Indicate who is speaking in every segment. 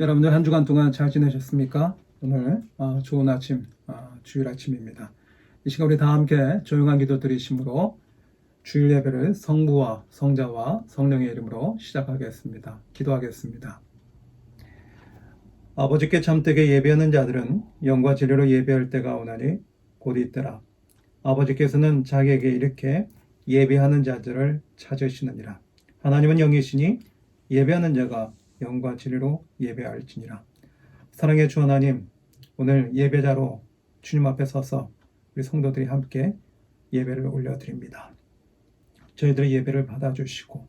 Speaker 1: 여러분들 한 주간 동안 잘 지내셨습니까? 오늘 좋은 아침, 주일 아침입니다. 이 시간 우리 다 함께 조용한 기도 드리심으로 주일 예배를 성부와 성자와 성령의 이름으로 시작하겠습니다. 기도하겠습니다. 아버지께 참되게 예배하는 자들은 영과 진리로 예배할 때가 오나니 곧 이때라. 아버지께서는 자기에게 이렇게 예배하는 자들을 찾으시느니라. 하나님은 영이시니 예배하는 자가 영과 진리로 예배할지니라. 사랑의 주 하나님, 오늘 예배자로 주님 앞에 서서 우리 성도들이 함께 예배를 올려드립니다. 저희들의 예배를 받아주시고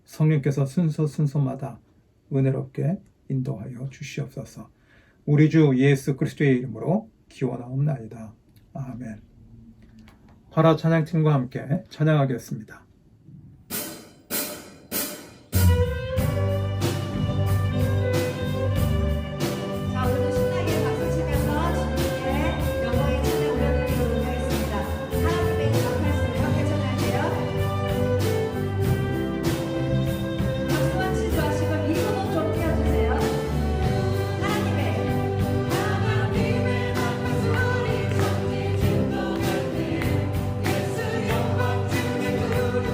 Speaker 1: 성령께서 순서마다 은혜롭게 인도하여 주시옵소서. 우리 주 예수 그리스도의 이름으로 기원하옵나이다. 아멘. 파라 찬양팀과 함께 찬양하겠습니다.
Speaker 2: 예수 영광 주의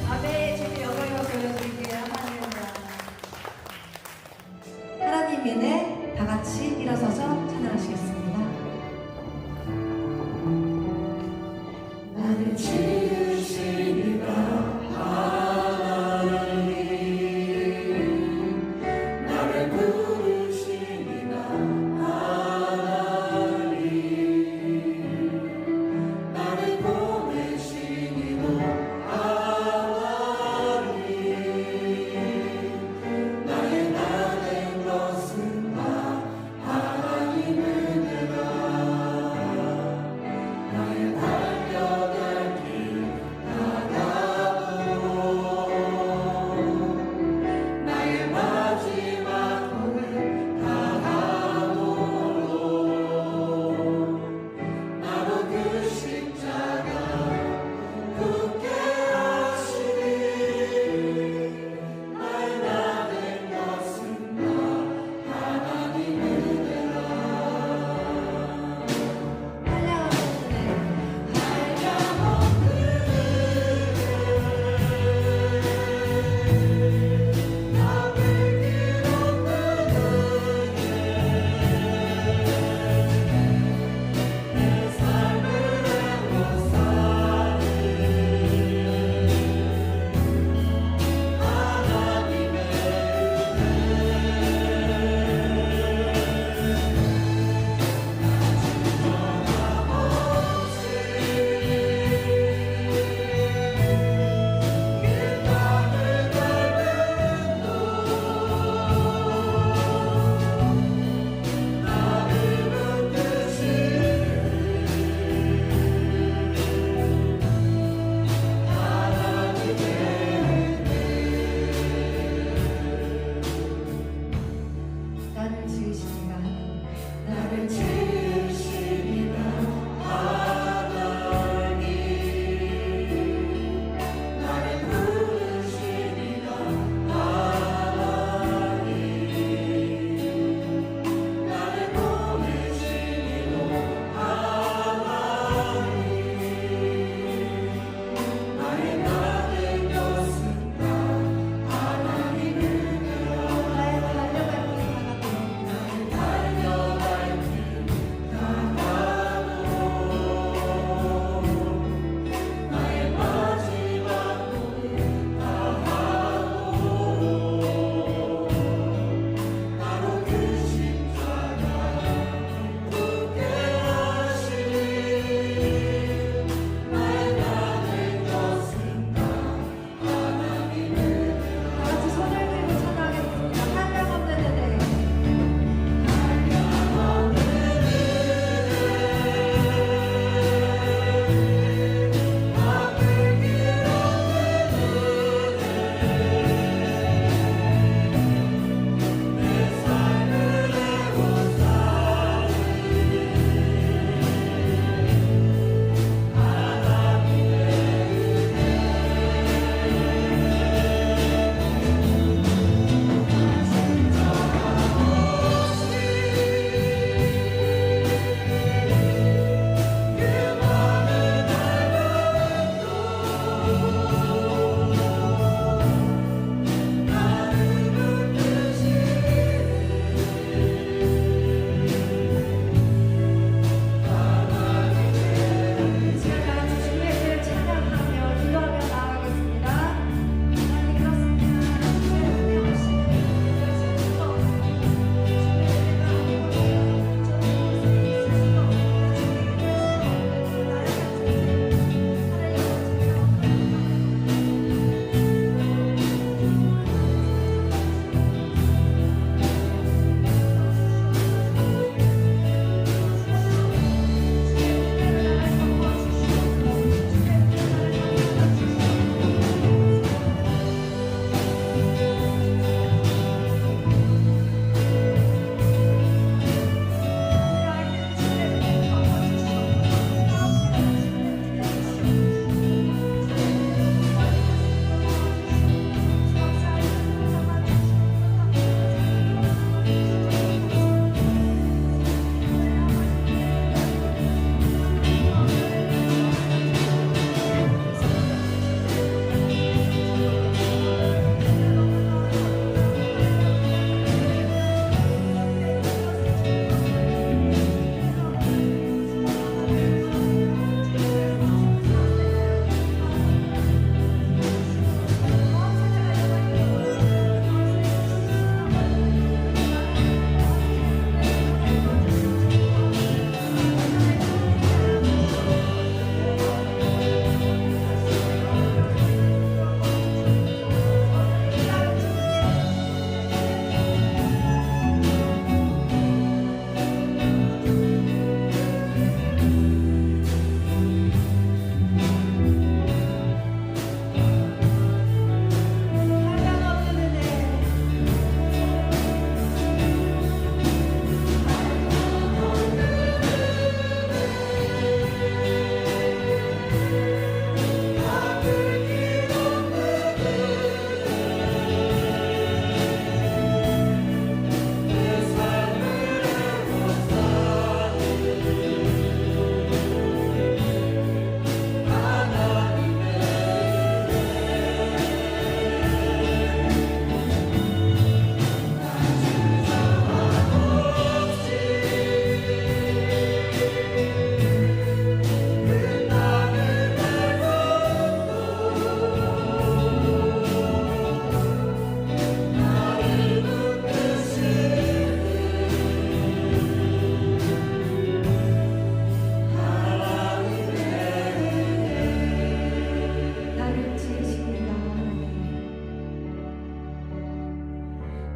Speaker 2: 아멘. 주님 영광을 돌려드릴게요. 할렐루야. 하나님 은혜 다 같이 일어서서 찬양하시겠습니다. 나를 지으시니가 하나님, 나를 부르시니가 하나님, 나를 보내시니도 하나님, 나의 나 된 것은 다 하나님.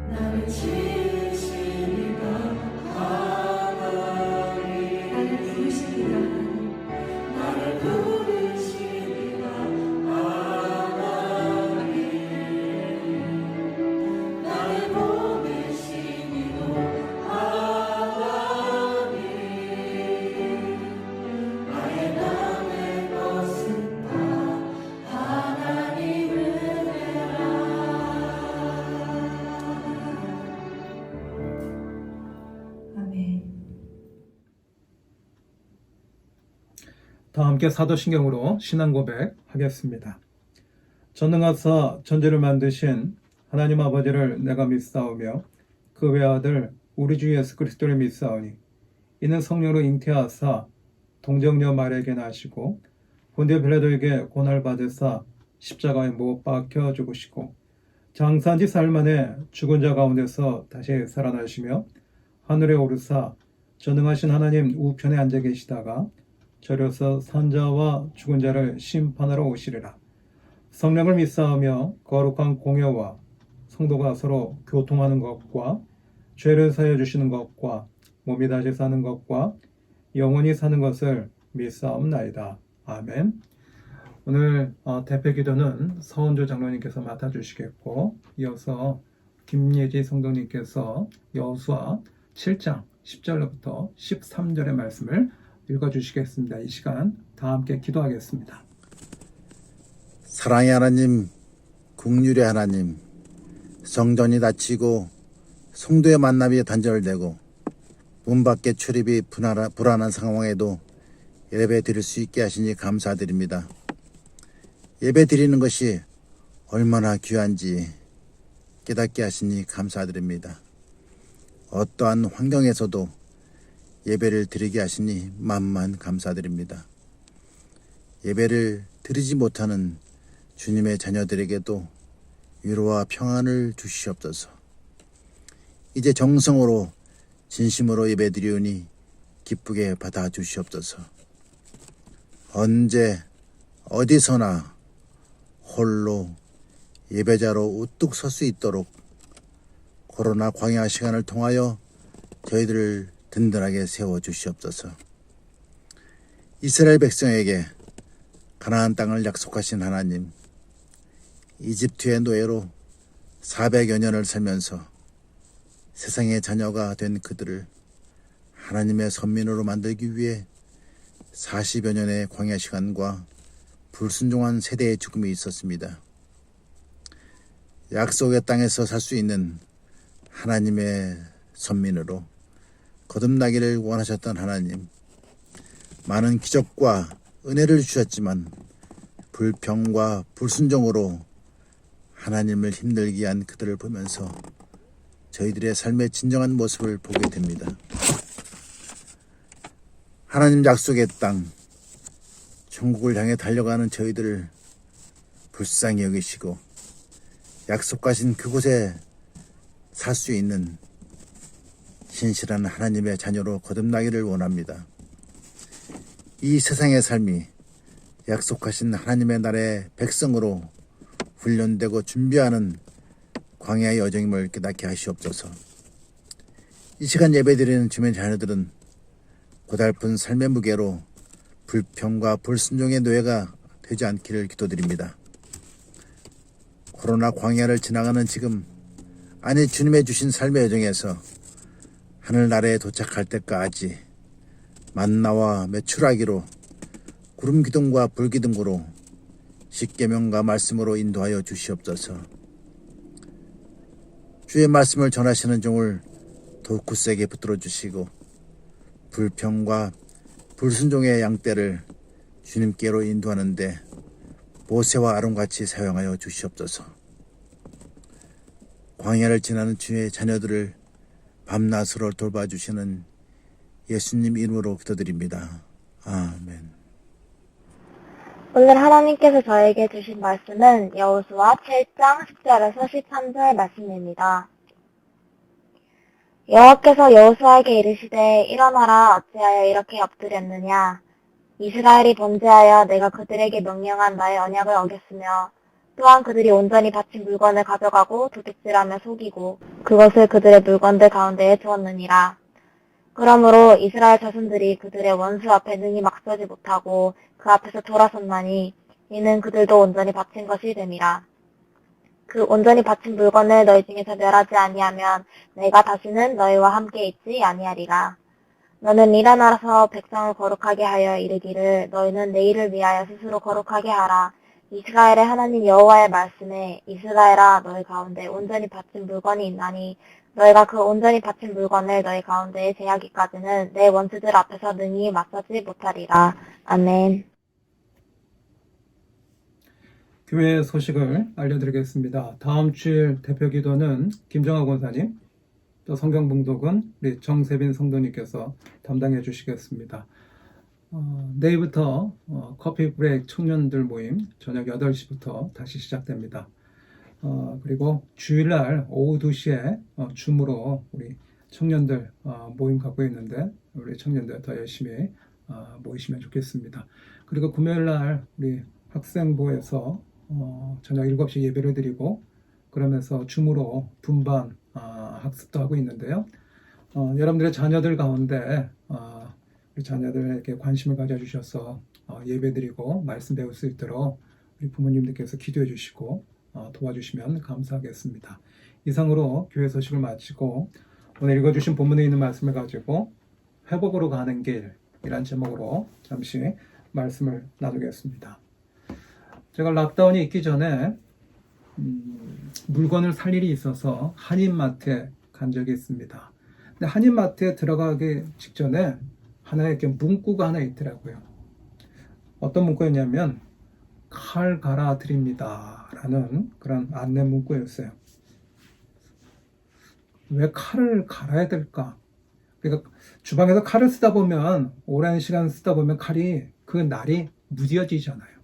Speaker 3: 나를 지으시니가 하나님
Speaker 2: 나를 부르시니가
Speaker 3: 나를 부르시니가 하나님 나를 보내시니도 하나님 나의 남의 것은 다 하나님 은혜라.
Speaker 2: 아멘.
Speaker 1: 다 함께 사도신경으로 신앙 고백하겠습니다. 전능하사 천지를 만드신 하나님 아버지를 내가 믿사오며 그 외아들 우리 주 예수 그리스도를 믿사오니 이는 성령으로 잉태하사 동정녀 마리아에게 나시고 본디오 빌라도에게 고난을 받으사 십자가에 못 박혀 죽으시고 장사한 지 사흘 만에 죽은 자 가운데서 다시 살아나시며 하늘에 오르사 전능하신 하나님 우편에 앉아 계시다가 저려서 산자와 죽은 자를 심판하러 오시리라. 성령을 믿사오며 거룩한 공예와 성도가 서로 교통하는 것과 죄를 사여 주시는 것과 몸이 다시 사는 것과 영원히 사는 것을 믿사옵나이다. 아멘. 오늘 대표 기도는 서은조 장로님께서 맡아주시겠고 이어서 김예지 성도님께서 여호수아 7장 10절부터 13절의 말씀을 읽어주시겠습니다. 이 시간 다 함께 기도하겠습니다.
Speaker 4: 사랑의 하나님, 긍휼의 하나님, 성전이 닫히고 성도의 만남이 단절되고 문 밖의 출입이 불안한 상황에도 예배 드릴 수 있게 하시니 감사드립니다. 예배 드리는 것이 얼마나 귀한지 깨닫게 하시니 감사드립니다. 어떠한 환경에서도 예배를 드리게 하시니 만만 감사드립니다. 예배를 드리지 못하는 주님의 자녀들에게도 위로와 평안을 주시옵소서. 이제 정성으로 진심으로 예배 드리오니 기쁘게 받아 주시옵소서. 언제 어디서나 홀로 예배자로 우뚝 설 수 있도록 코로나 광야 시간을 통하여 저희들을 든든하게 세워주시옵소서. 이스라엘 백성에게 가나안 땅을 약속하신 하나님, 이집트의 노예로 400여 년을 살면서 세상의 자녀가 된 그들을 하나님의 선민으로 만들기 위해 40여 년의 광야 시간과 불순종한 세대의 죽음이 있었습니다. 약속의 땅에서 살 수 있는 하나님의 선민으로 거듭나기를 원하셨던 하나님, 많은 기적과 은혜를 주셨지만 불평과 불순종으로 하나님을 힘들게 한 그들을 보면서 저희들의 삶의 진정한 모습을 보게 됩니다. 하나님 약속의 땅, 천국을 향해 달려가는 저희들을 불쌍히 여기시고 약속하신 그곳에 살 수 있는 신실한 하나님의 자녀로 거듭나기를 원합니다. 이 세상의 삶이 약속하신 하나님의 나라의 백성으로 훈련되고 준비하는 광야의 여정임을 깨닫게 하시옵소서. 이 시간 예배드리는 주변 자녀들은 고달픈 삶의 무게로 불평과 불순종의 노예가 되지 않기를 기도드립니다. 코로나 광야를 지나가는 지금, 아니 주님의 주신 삶의 여정에서 하늘나라에 도착할 때까지 만나와 메추라기로 구름 기둥과 불 기둥으로 십계명과 말씀으로 인도하여 주시옵소서. 주의 말씀을 전하시는 종을 더욱 굳세게 붙들어 주시고 불평과 불순종의 양떼를 주님께로 인도하는데 모세와 아론같이 사용하여 주시옵소서. 광야를 지나는 주의 자녀들을 밤낮으로 돌봐주시는 예수님 이름으로 기도드립니다. 아멘.
Speaker 5: 오늘 하나님께서 저에게 주신 말씀은 여호수아 7장 10절에서 13절 말씀입니다. 여호와께서 여호수아에게 이르시되 일어나라 어찌하여 이렇게 엎드렸느냐 이스라엘이 범죄하여 내가 그들에게 명령한 나의 언약을 어겼으며 또한 그들이 온전히 바친 물건을 가져가고 도둑질하며 속이고 그것을 그들의 물건들 가운데에 두었느니라. 그러므로 이스라엘 자손들이 그들의 원수 앞에 능히 막서지 못하고 그 앞에서 돌아섰나니 이는 그들도 온전히 바친 것이 됨이라. 그 온전히 바친 물건을 너희 중에서 멸하지 아니하면 내가 다시는 너희와 함께 있지 아니하리라. 너는 일어나서 백성을 거룩하게 하여 이르기를 너희는 내일을 위하여 스스로 거룩하게 하라. 이스라엘의 하나님 여호와의 말씀에 이스라엘아 너희 가운데 온전히 바친 물건이 있나니 너희가 그 온전히 바친 물건을 너희 가운데에 제하기까지는 내 원수들 앞에서 능히 맞서지 못하리라. 아멘.
Speaker 1: 교회 소식을 알려드리겠습니다. 다음 주일 대표 기도는 김정아 권사님, 또 성경 봉독은 우리 정세빈 성도님께서 담당해 주시겠습니다. 내일부터 커피 브레이크 청년들 모임 저녁 8시부터 다시 시작됩니다. 그리고 주일날 오후 2시에 줌으로 우리 청년들 모임 갖고 있는데 우리 청년들 더 열심히 모이시면 좋겠습니다. 그리고 금요일날 우리 학생부에서 저녁 7시 예배를 드리고 그러면서 줌으로 분반 학습도 하고 있는데요. 여러분들의 자녀들 가운데 우리 자녀들에게 관심을 가져주셔서 예배드리고 말씀 배울 수 있도록 우리 부모님들께서 기도해 주시고 도와주시면 감사하겠습니다. 이상으로 교회 소식을 마치고 오늘 읽어주신 본문에 있는 말씀을 가지고 회복으로 가는 길이란 제목으로 잠시 말씀을 나누겠습니다. 제가 락다운이 있기 전에 물건을 살 일이 있어서 한인마트에 간 적이 있습니다. 근데 한인마트에 들어가기 직전에 하나의 이렇게 문구가 하나 있더라고요. 어떤 문구였냐면 칼 갈아 드립니다 라는 그런 안내 문구였어요. 왜 칼을 갈아야 될까? 그러니까 주방에서 칼을 쓰다 보면 오랜 시간 쓰다 보면 칼이 그 날이 무뎌지잖아요.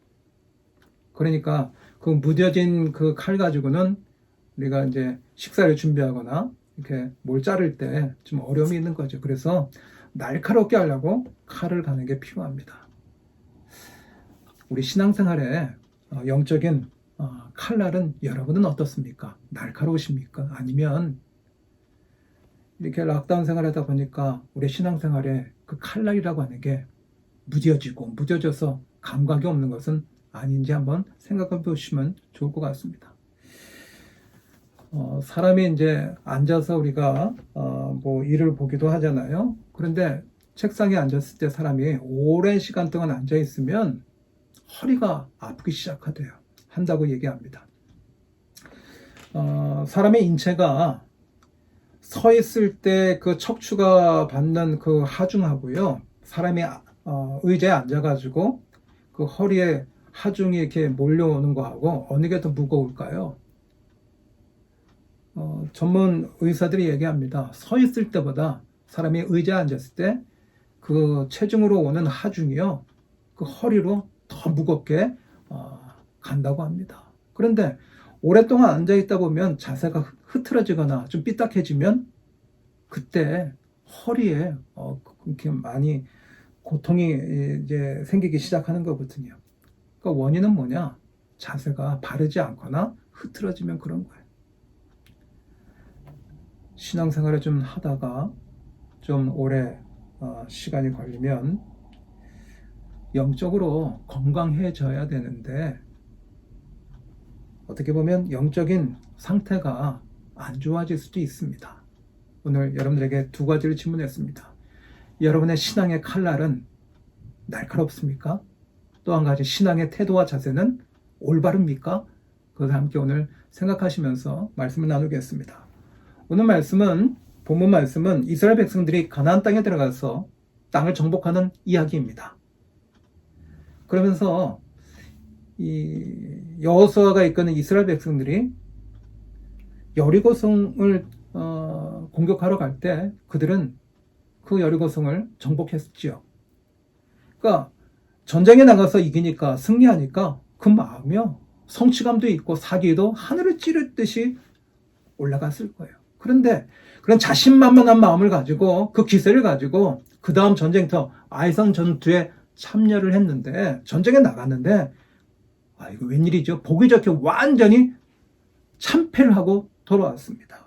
Speaker 1: 그러니까 그 무뎌진 그 칼 가지고는 우리가 이제 식사를 준비하거나 이렇게 뭘 자를 때 좀 어려움이 있는 거죠. 그래서 날카롭게 하려고 칼을 가는 게 필요합니다. 우리 신앙생활에 영적인 칼날은 여러분은 어떻습니까? 날카로우십니까? 아니면 이렇게 락다운 생활하다 보니까 우리 신앙생활에 그 칼날이라고 하는 게 무뎌져서 감각이 없는 것은 아닌지 한번 생각해 보시면 좋을 것 같습니다. 사람이 이제 앉아서 우리가 뭐 일을 보기도 하잖아요. 그런데 책상에 앉았을 때 사람이 오랜 시간 동안 앉아 있으면 허리가 아프기 한다고 얘기합니다. 사람의 인체가 서 있을 때 그 척추가 받는 그 하중하고요. 사람이 의자에 앉아가지고 그 허리에 하중이 이렇게 몰려오는 거하고 어느 게 더 무거울까요? 전문 의사들이 얘기합니다. 서 있을 때보다 사람이 의자에 앉았을 때 그 체중으로 오는 하중이요. 그 허리로 더 무겁게 간다고 합니다. 그런데 오랫동안 앉아 있다 보면 자세가 흐트러지거나 좀 삐딱해지면 그때 허리에 그렇게 많이 고통이 이제 생기기 시작하는 거거든요. 그러니까 원인은 뭐냐? 자세가 바르지 않거나 흐트러지면 그런 거예요. 신앙생활을 좀 하다가 좀 오래 시간이 걸리면 영적으로 건강해져야 되는데 어떻게 보면 영적인 상태가 안 좋아질 수도 있습니다. 오늘 여러분들에게 두 가지를 질문했습니다. 여러분의 신앙의 칼날은 날카롭습니까? 또 한 가지 신앙의 태도와 자세는 올바릅니까? 그것을 함께 오늘 생각하시면서 말씀을 나누겠습니다. 오늘 본문 말씀은 이스라엘 백성들이 가나안 땅에 들어가서 땅을 정복하는 이야기입니다. 그러면서 이 여호수아가 이끄는 이스라엘 백성들이 여리고성을 공격하러 갈 때 그들은 그 여리고성을 정복했지요. 그러니까 전쟁에 나가서 이기니까 승리하니까 그 마음이요 성취감도 있고 사기도 하늘을 찌르듯이 올라갔을 거예요. 그런데 그런 자신만만한 마음을 가지고 그 기세를 가지고 그 다음 전쟁터 아이성 전투에 참여를 했는데 전쟁에 나갔는데 아, 이거 웬일이죠? 보기 좋게 완전히 참패를 하고 돌아왔습니다.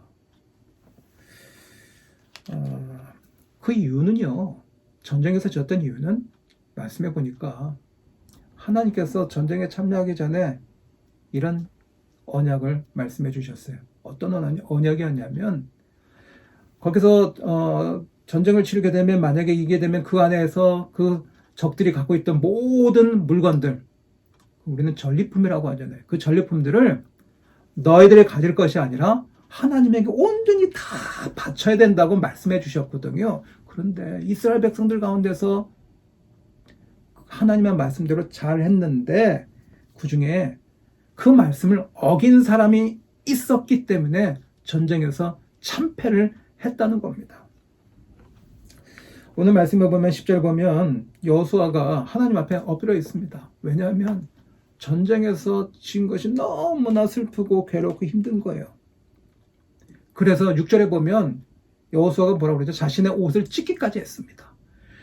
Speaker 1: 그 이유는요, 전쟁에서 졌던 이유는 말씀해 보니까 하나님께서 전쟁에 참여하기 전에 이런 언약을 말씀해 주셨어요. 어떤 언약이었냐면, 거기서 전쟁을 치르게 되면, 만약에 이기게 되면 그 안에서 그 적들이 갖고 있던 모든 물건들, 우리는 전리품이라고 하잖아요. 그 전리품들을 너희들이 가질 것이 아니라 하나님에게 온전히 다 바쳐야 된다고 말씀해 주셨거든요. 그런데 이스라엘 백성들 가운데서 하나님의 말씀대로 잘 했는데 그 중에 그 말씀을 어긴 사람이 있었기 때문에 전쟁에서 참패를 했다는 겁니다. 오늘 말씀에 보면 10절 보면 여호수아가 하나님 앞에 엎드려 있습니다. 왜냐하면 전쟁에서 진 것이 너무나 슬프고 괴롭고 힘든 거예요. 그래서 6절에 보면 여호수아가 뭐라고 그러죠? 자신의 옷을 찢기까지 했습니다.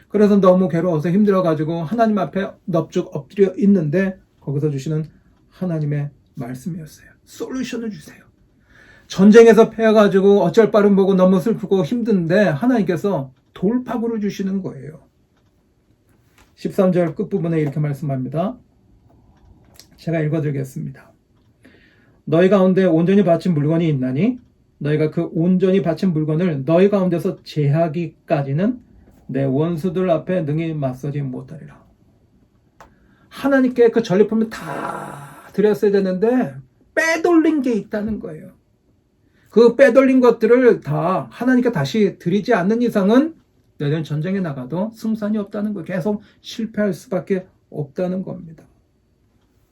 Speaker 1: 그래서 너무 괴로워서 힘들어가지고 하나님 앞에 넙죽 엎드려 있는데 거기서 주시는 하나님의 말씀이었어요. 솔루션을 주세요. 전쟁에서 패해가지고 어쩔 바를 보고 너무 슬프고 힘든데 하나님께서 돌파구를 주시는 거예요. 13절 끝부분에 이렇게 말씀합니다. 제가 읽어드리겠습니다. 너희 가운데 온전히 바친 물건이 있나니 너희가 그 온전히 바친 물건을 너희 가운데서 제하기까지는 내 원수들 앞에 능히 맞서지 못하리라. 하나님께 그 전리품을 다 드렸어야 되는데 빼돌린 게 있다는 거예요. 그 빼돌린 것들을 다 하나님께 다시 드리지 않는 이상은 너희는 전쟁에 나가도 승산이 없다는 거예요. 계속 실패할 수밖에 없다는 겁니다.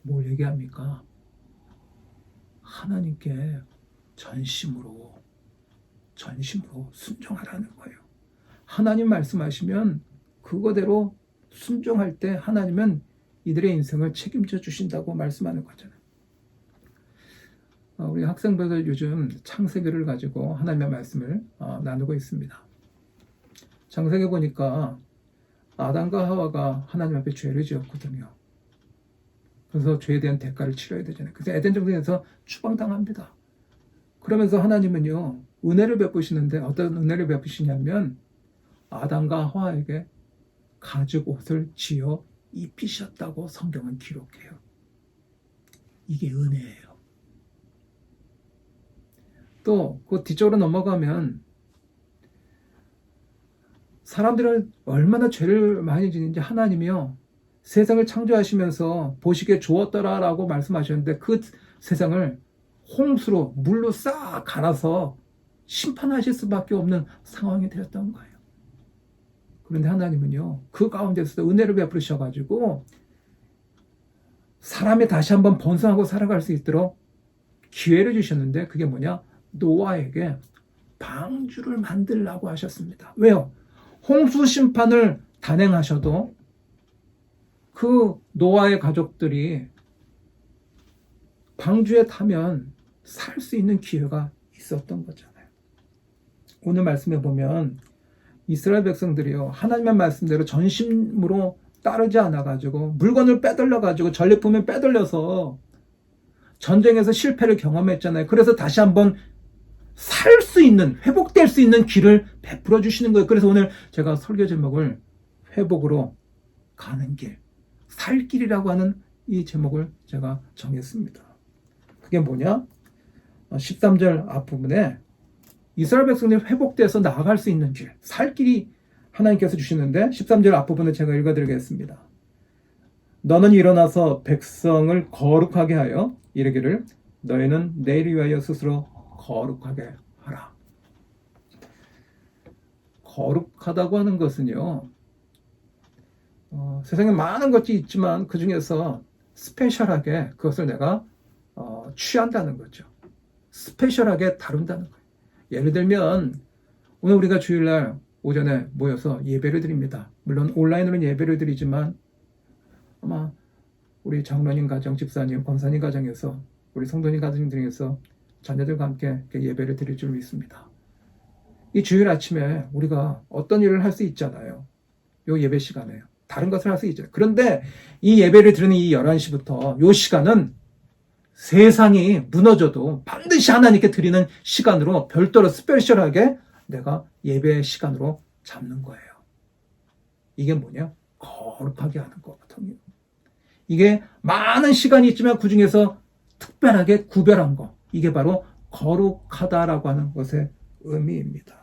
Speaker 1: 뭘 얘기합니까? 하나님께 전심으로 순종하라는 거예요. 하나님 말씀하시면 그거대로 순종할 때 하나님은 이들의 인생을 책임져 주신다고 말씀하는 거잖아요. 우리 학생들도 요즘 창세기를 가지고 하나님의 말씀을 나누고 있습니다. 창세기 보니까 아담과 하와가 하나님 앞에 죄를 지었거든요. 그래서 죄에 대한 대가를 치러야 되잖아요. 그래서 에덴 동산에서 추방당합니다. 그러면서 하나님은요, 은혜를 베푸시는데 어떤 은혜를 베푸시냐면 아담과 하와에게 가죽 옷을 지어 입히셨다고 성경은 기록해요. 이게 은혜예요. 또 그 뒤쪽으로 넘어가면 사람들은 얼마나 죄를 많이 지는지 하나님이요, 세상을 창조하시면서 보시기에 좋았더라라고 말씀하셨는데 그 세상을 홍수로 물로 싹 갈아서 심판하실 수밖에 없는 상황이 되었던 거예요. 그런데 하나님은요, 그 가운데서도 은혜를 베푸셔가지고 사람이 다시 한번 번성하고 살아갈 수 있도록 기회를 주셨는데 그게 뭐냐? 노아에게 방주를 만들라고 하셨습니다. 왜요? 홍수 심판을 단행하셔도 그 노아의 가족들이 방주에 타면 살 수 있는 기회가 있었던 거잖아요. 오늘 말씀에 보면 이스라엘 백성들이요, 하나님의 말씀대로 전심으로 따르지 않아가지고 물건을 빼돌려가지고 전리품을 빼돌려서 전쟁에서 실패를 경험했잖아요. 그래서 다시 한번 살 수 있는, 회복될 수 있는 길을 베풀어 주시는 거예요. 그래서 오늘 제가 설교 제목을 회복으로 가는 길, 살 길이라고 하는 이 제목을 제가 정했습니다. 그게 뭐냐? 13절 앞부분에 이스라엘 백성들이 회복돼서 나아갈 수 있는 길, 살 길이 하나님께서 주시는데 13절 앞부분을 제가 읽어드리겠습니다. 너는 일어나서 백성을 거룩하게 하여 이르기를 너희는 내일 위하여 스스로 거룩하게 하라. 거룩하다고 하는 것은요, 세상에 많은 것이 있지만 그 중에서 스페셜하게 그것을 내가 취한다는 거죠. 스페셜하게 다룬다는 거예요. 예를 들면 오늘 우리가 주일날 오전에 모여서 예배를 드립니다. 물론 온라인으로는 예배를 드리지만 아마 우리 장로님 가정, 집사님, 권사님 가정에서 우리 성도님 가정 중에서 자녀들과 함께 예배를 드릴 줄 믿습니다. 이 주일 아침에 우리가 어떤 일을 할 수 있잖아요. 요 예배 시간에 다른 것을 할 수 있죠. 그런데 이 예배를 드리는 이 11시부터 이 시간은 세상이 무너져도 반드시 하나님께 드리는 시간으로 별도로 스페셜하게 내가 예배 시간으로 잡는 거예요. 이게 뭐냐? 거룩하게 하는 거거든요. 이게 많은 시간이 있지만 그 중에서 특별하게 구별한 거. 이게 바로 거룩하다라고 하는 것의 의미입니다.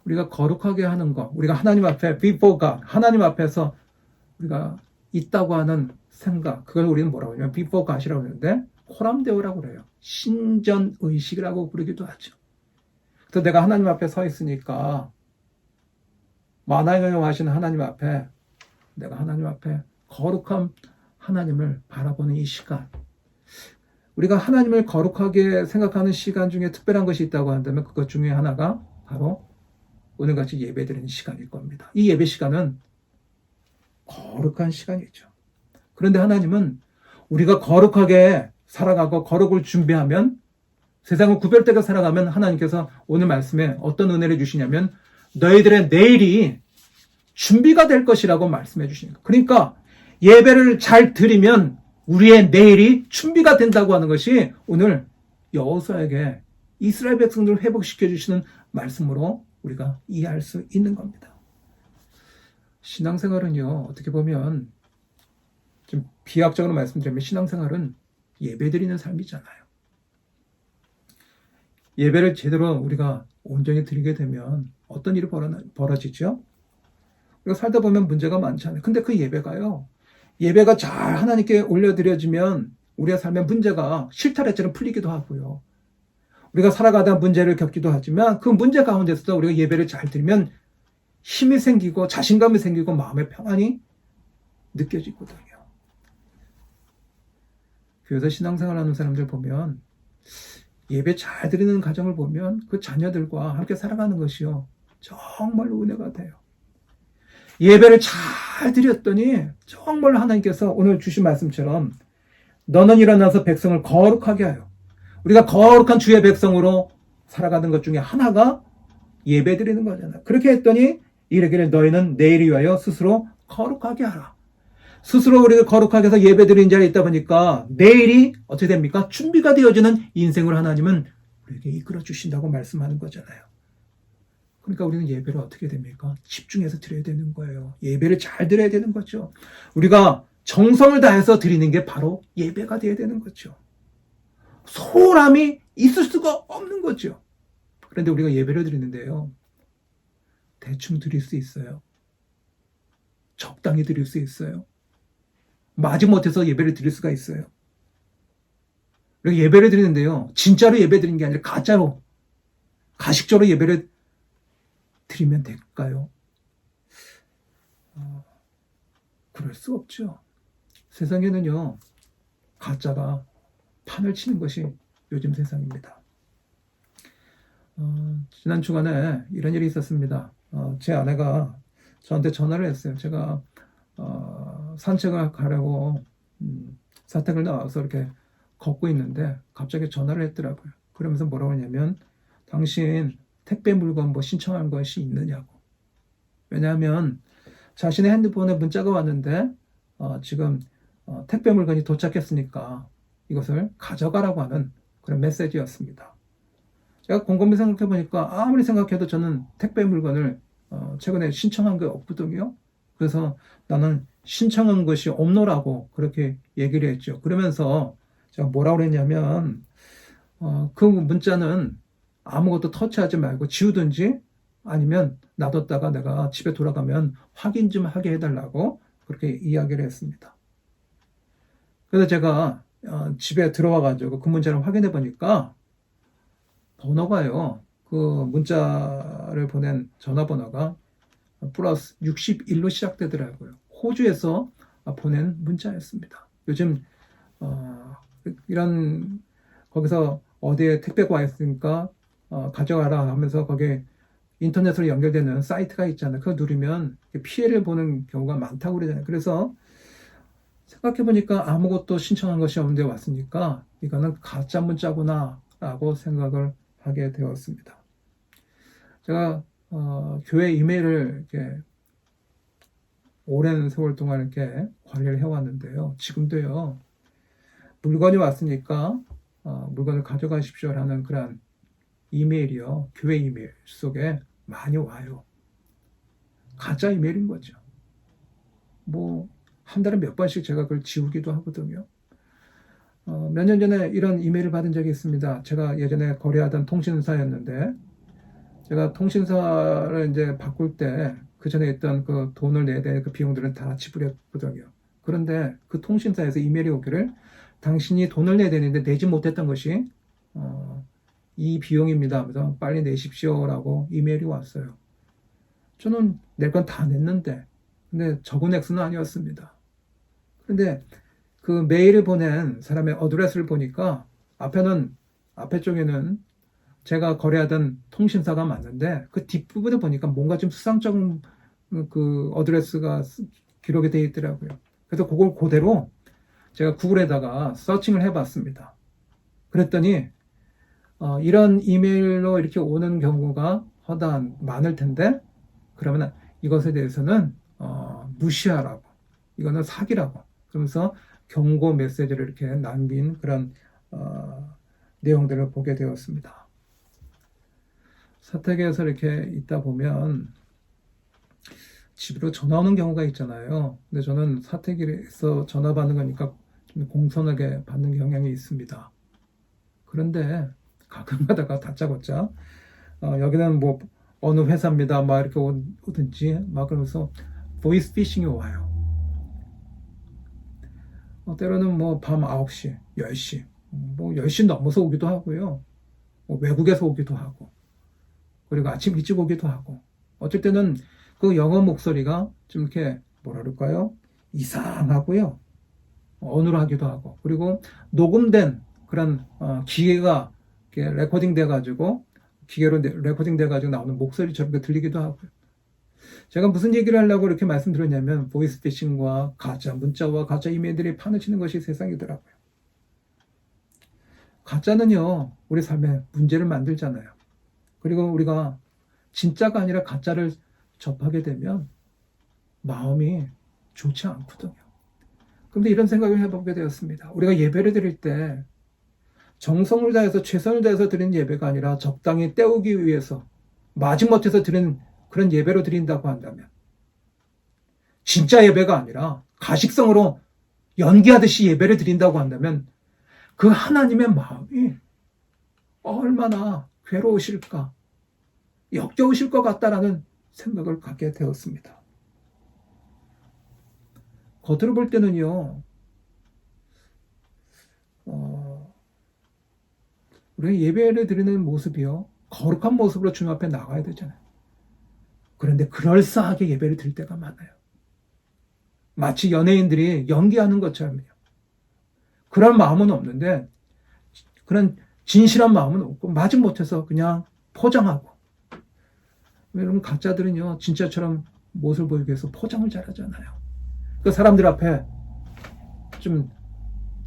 Speaker 1: 우리가 거룩하게 하는 거, 우리가 하나님 앞에 before God, 하나님 앞에서 우리가 있다고 하는 생각, 그걸 우리는 뭐라고 하냐면 before God이라고 하는데 코람데오라고 그래요. 신전의식이라고 부르기도 하죠. 그래서 내가 하나님 앞에 서 있으니까 만화영영하시는 하나님 앞에 내가 하나님 앞에 거룩한 하나님을 바라보는 이 시간, 우리가 하나님을 거룩하게 생각하는 시간 중에 특별한 것이 있다고 한다면 그것 중에 하나가 바로 오늘같이 예배드리는 시간일 겁니다. 이 예배 시간은 거룩한 시간이죠. 그런데 하나님은 우리가 거룩하게 살아가고 거룩을 준비하면, 세상을 구별되게 살아가면 하나님께서 오늘 말씀에 어떤 은혜를 주시냐면 너희들의 내일이 준비가 될 것이라고 말씀해 주시는 거예요. 그러니까 예배를 잘 드리면 우리의 내일이 준비가 된다고 하는 것이 오늘 여호수아에게 이스라엘 백성들을 회복시켜 주시는 말씀으로 우리가 이해할 수 있는 겁니다. 신앙생활은요, 어떻게 보면 좀 비약적으로 말씀드리면 신앙생활은 예배드리는 삶이잖아요. 예배를 제대로 우리가 온전히 드리게 되면 어떤 일이 벌어지죠? 우리가 살다 보면 문제가 많잖아요. 근데 그 예배가 잘 하나님께 올려드려지면 우리의 삶의 문제가 실타래처럼 풀리기도 하고요. 우리가 살아가다 문제를 겪기도 하지만 그 문제 가운데서도 우리가 예배를 잘 드리면 힘이 생기고 자신감이 생기고 마음의 평안이 느껴지거든요. 교회에서 신앙생활 하는 사람들 보면 예배 잘 드리는 가정을 보면 그 자녀들과 함께 살아가는 것이요, 정말로 은혜가 돼요. 예배를 잘 드렸더니 정말 하나님께서 오늘 주신 말씀처럼 너는 일어나서 백성을 거룩하게 하여, 우리가 거룩한 주의 백성으로 살아가는 것 중에 하나가 예배 드리는 거잖아요. 그렇게 했더니 이르기를 너희는 내일을 위하여 스스로 거룩하게 하라. 스스로 우리가 거룩하게 해서 예배 드리는 자리에 있다 보니까 내일이 어떻게 됩니까? 준비가 되어지는 인생으로 하나님은 우리에게 이끌어 주신다고 말씀하는 거잖아요. 그러니까 우리는 예배를 어떻게 됩니까? 집중해서 드려야 되는 거예요. 예배를 잘 드려야 되는 거죠. 우리가 정성을 다해서 드리는 게 바로 예배가 되어야 되는 거죠. 소홀함이 있을 수가 없는 거죠. 그런데 우리가 예배를 드리는데요, 대충 드릴 수 있어요. 적당히 드릴 수 있어요. 마지못해서 예배를 드릴 수가 있어요. 우리가 예배를 드리는데요, 진짜로 예배 드리는 게 아니라 가짜로, 가식적으로 예배를 드리면 될까요? 그럴 수 없죠. 세상에는요, 가짜가 판을 치는 것이 요즘 세상입니다. 지난 주간에 이런 일이 있었습니다. 제 아내가 저한테 전화를 했어요. 제가 산책을 가려고 산책을 나와서 이렇게 걷고 있는데 갑자기 전화를 했더라고요. 그러면서 뭐라고 하냐면 당신 택배 물건 뭐 신청한 것이 있느냐고. 왜냐하면 자신의 핸드폰에 문자가 왔는데 지금 택배 물건이 도착했으니까 이것을 가져가라고 하는 그런 메시지였습니다. 제가 곰곰이 생각해 보니까 아무리 생각해도 저는 택배 물건을 최근에 신청한 게 없거든요. 그래서 나는 신청한 것이 없노라고 그렇게 얘기를 했죠. 그러면서 제가 뭐라고 그랬냐면 그 문자는 아무것도 터치하지 말고 지우든지 아니면 놔뒀다가 내가 집에 돌아가면 확인 좀 하게 해달라고 그렇게 이야기를 했습니다. 그래서 제가 집에 들어와가지고 그 문자를 확인해 보니까 번호가요, 그 문자를 보낸 전화번호가 플러스 61로 시작되더라고요. 호주에서 보낸 문자였습니다. 요즘 이런 거기서 어디에 택배가 와 있으니까 가져가라 하면서 거기에 인터넷으로 연결되는 사이트가 있잖아요. 그거 누르면 피해를 보는 경우가 많다고 그러잖아요. 그래서 생각해보니까 아무것도 신청한 것이 없는데 왔으니까 이거는 가짜 문자구나 라고 생각을 하게 되었습니다. 제가 교회 이메일을 이렇게 오랜 세월 동안 이렇게 관리를 해왔는데요. 지금도요. 물건이 왔으니까 물건을 가져가십시오라는 그런 이메일이요. 교회 이메일 속에 많이 와요. 가짜 이메일인 거죠. 뭐 한 달에 몇 번씩 제가 그걸 지우기도 하거든요. 몇 년 전에 이런 이메일을 받은 적이 있습니다. 제가 예전에 거래하던 통신사였는데 제가 통신사를 이제 바꿀 때 그 전에 있던 그 돈을 내야 되는 그 비용들은 다 지불했거든요. 그런데 그 통신사에서 이메일이 오기를 당신이 돈을 내야 되는데 내지 못했던 것이 이 비용입니다 하면서 빨리 내십시오라고 이메일이 왔어요. 저는 낼 건 다 냈는데 근데 적은 액수는 아니었습니다. 그런데 그 메일을 보낸 사람의 어드레스를 보니까 앞에 쪽에는 제가 거래하던 통신사가 맞는데 그 뒷부분을 보니까 뭔가 좀 수상쩍은 그 어드레스가 기록이 되어 있더라고요. 그래서 그걸 그대로 제가 구글에다가 서칭을 해봤습니다. 그랬더니 이런 이메일로 이렇게 오는 경우가 많을 텐데 그러면 이것에 대해서는 무시하라고, 이거는 사기라고 그러면서 경고 메시지를 이렇게 남긴 그런 내용들을 보게 되었습니다. 사택에서 이렇게 있다 보면 집으로 전화 오는 경우가 있잖아요. 근데 저는 사택에서 전화 받는 거니까 좀 공손하게 받는 경향이 있습니다. 그런데 가끔 가다가 다짜고짜 여기는 뭐 어느 회사입니다 막 이렇게 오든지 막 그러면서 보이스 피싱이 와요. 때로는 뭐 밤 9시, 10시, 뭐 10시 넘어서 오기도 하고요. 뭐 외국에서 오기도 하고, 그리고 아침 일찍 오기도 하고, 어쩔 때는 그 영어 목소리가 좀 이렇게 뭐라 그럴까요? 이상하고요. 어눌하기도 하고, 그리고 녹음된 그런 기계가 이렇게 레코딩 돼가지고, 기계로 레코딩 돼가지고 나오는 목소리처럼 들리기도 하고요. 제가 무슨 얘기를 하려고 이렇게 말씀드렸냐면 보이스피싱과 가짜 문자와 가짜 이메일들이 파헤치는 것이 세상이더라고요. 가짜는요 우리 삶에 문제를 만들잖아요. 그리고 우리가 진짜가 아니라 가짜를 접하게 되면 마음이 좋지 않거든요. 그런데 이런 생각을 해보게 되었습니다. 우리가 예배를 드릴 때 정성을 다해서 최선을 다해서 드리는 예배가 아니라 적당히 때우기 위해서 마지못해서 드리는 그런 예배로 드린다고 한다면, 진짜 예배가 아니라 가식성으로 연기하듯이 예배를 드린다고 한다면 그 하나님의 마음이 얼마나 괴로우실까, 역겨우실 것 같다라는 생각을 갖게 되었습니다. 겉으로 볼 때는요, 우리 예배를 드리는 모습이요, 거룩한 모습으로 주님 앞에 나가야 되잖아요. 그런데 그럴싸하게 예배를 드릴 때가 많아요. 마치 연예인들이 연기하는 것처럼요. 그런 마음은 없는데, 그런 진실한 마음은 없고, 마지못해서 그냥 포장하고. 여러분, 가짜들은요, 진짜처럼 모습을 보이기 위해서 포장을 잘하잖아요. 그 사람들 앞에 좀